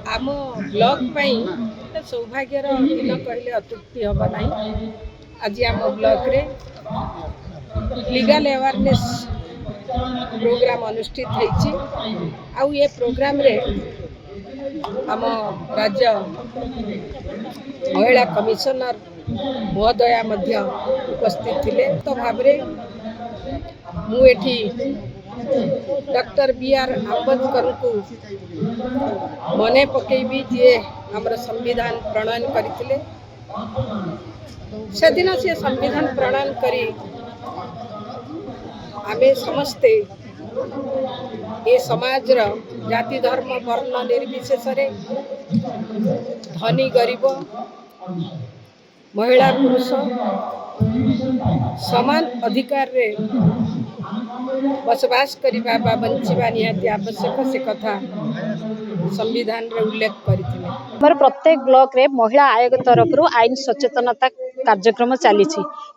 आम ब्लॉक सौभाग्यर दिन कहले अत्युक्ति हम ना। आज आम ब्लॉक रे लीगल अवेयरनेस प्रोग्राम अनुष्ठित होइछि। आउ ये प्रोग्राम रे आम राज्य महिला कमिशनर महोदया मध्य उपस्थित थिले। तो भाबरे मु एठी डॉक्टर बी.आर. आंबेडकर को मने पकेबी जे हमर संविधान प्रणयन करथिले। से दिन से संविधान प्रणयन करी आमे समस्ते ए समाज रा जाति धर्म वर्ण निर्विशेष रे धनी गरीब महिला पुरुष समान अधिकार रे बसवास करिबा बा बंचिबा निहाती आवश्यक से कथा संविधान रे उल्लेख करथिले। हमर प्रत्येक ब्लॉक रे महिला आयोग तरफ आईन सचेतनता कार्यक्रम चली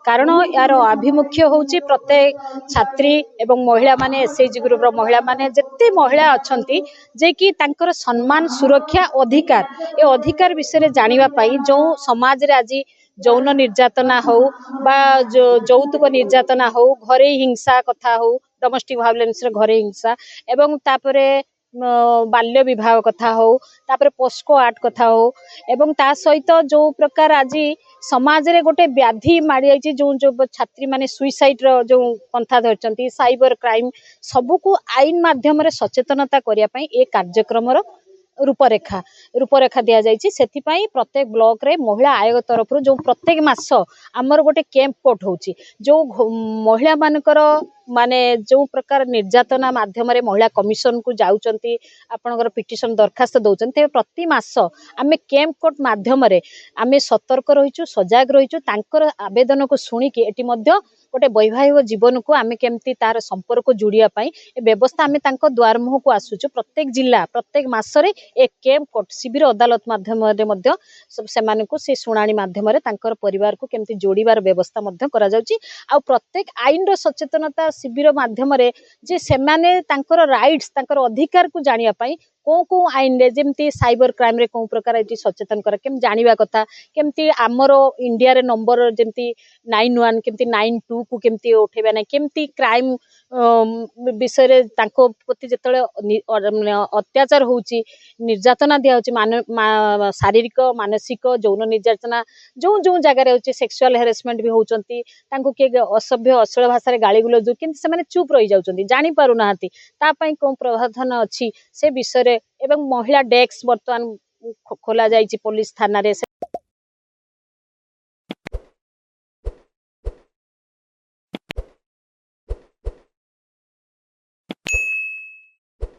कारण यार आभिमुख्य होची प्रत्येक छात्री एवं महिला माने एसएचजी ग्रुप रो महिला माने जत्ते महिला अछंती जे कि तांकर सम्मान सुरक्षा अधिकार ए अधिकार विषय रे जानिबा पई जो समाज रे आज यौन निर्यातना हो बा यौतुक निर्यातना हो घरे हिंसा कथा हो डोमेस्टिक वायलेंस रे घरे हिंसा एवं तापरे बाल्य विवाह कथा हो तापरे पोस्को आर्ट कथा हो एवं ता सहित जो प्रकार आज समाज रे गोटे व्याधि मारी आइछि जो छात्री माने सुइसाइड रो जो पंथा धरचंती साइबर क्राइम सबु को आईन माध्यम रे सचेतनता करिया पई ए कार्यक्रम रो रूपरेखा दिया जाइछि। सेति पई प्रत्येक ब्लॉक रे महिला आयोग तरफ जो प्रत्येक मास आमर गोटे कैंप कोट होछि जो महिला मानकर माने जो प्रकार निर्यातना माध्यम रे महिला कमिशन को जाउचंती आपनकर पिटिशन दरखास्त दउचंती ते प्रति मास आमे कैंप कोट माध्यम रे आमे सतर्क रहिछु सजाग रहिछु तांकर आवेदन को सुनी कि एटी मध्य गोटे वैवाहिक जीवन को आमे केमती तार संपर्क जोड़िया पाई ए व्यवस्था आमे तांको द्वार मुह को आसुछु। प्रत्येक जिला प्रत्येक मास रे एक कैंप कोट शिविर अदालत माध्यम रे मध्य सेमान को से सुनानी माध्यम रे तांकर परिवार को केमती जोड़ीबार व्यवस्था मध्य करा जाउची। आ प्रत्येक आईन रो सचेतनता शिविर माध्यम रे जे सेमाने तांकर राइट्स तांकर अधिकार को जानिया पाई को आईन रे जेमती साइबर क्राइम रे को प्रकार एटी सचेतन करा केम जानिबा कथा केमती हमरो इंडिया रे नंबर जेमती 91 केमती 92 को केमती उठेबा नै केमती क्राइम विषय रे तांको प्रति जेतले अत्याचार होउची निर्यातना दिया होउची शारीरिक मानसिक यौन निर्यातना जो जो जगह रे होउची सेक्सुअल हेरासमेंट भी होउचंती तांको के असभ्य अश्लील भाषा रे गाली गुलो जो किंतु से माने चुप रही जाउचंती जानि पारु नाहंती ता पई को प्रावधान अछि से विषय रे एवं महिला डेस्क वर्तमान खोला जाइछि पुलिस थाना रे।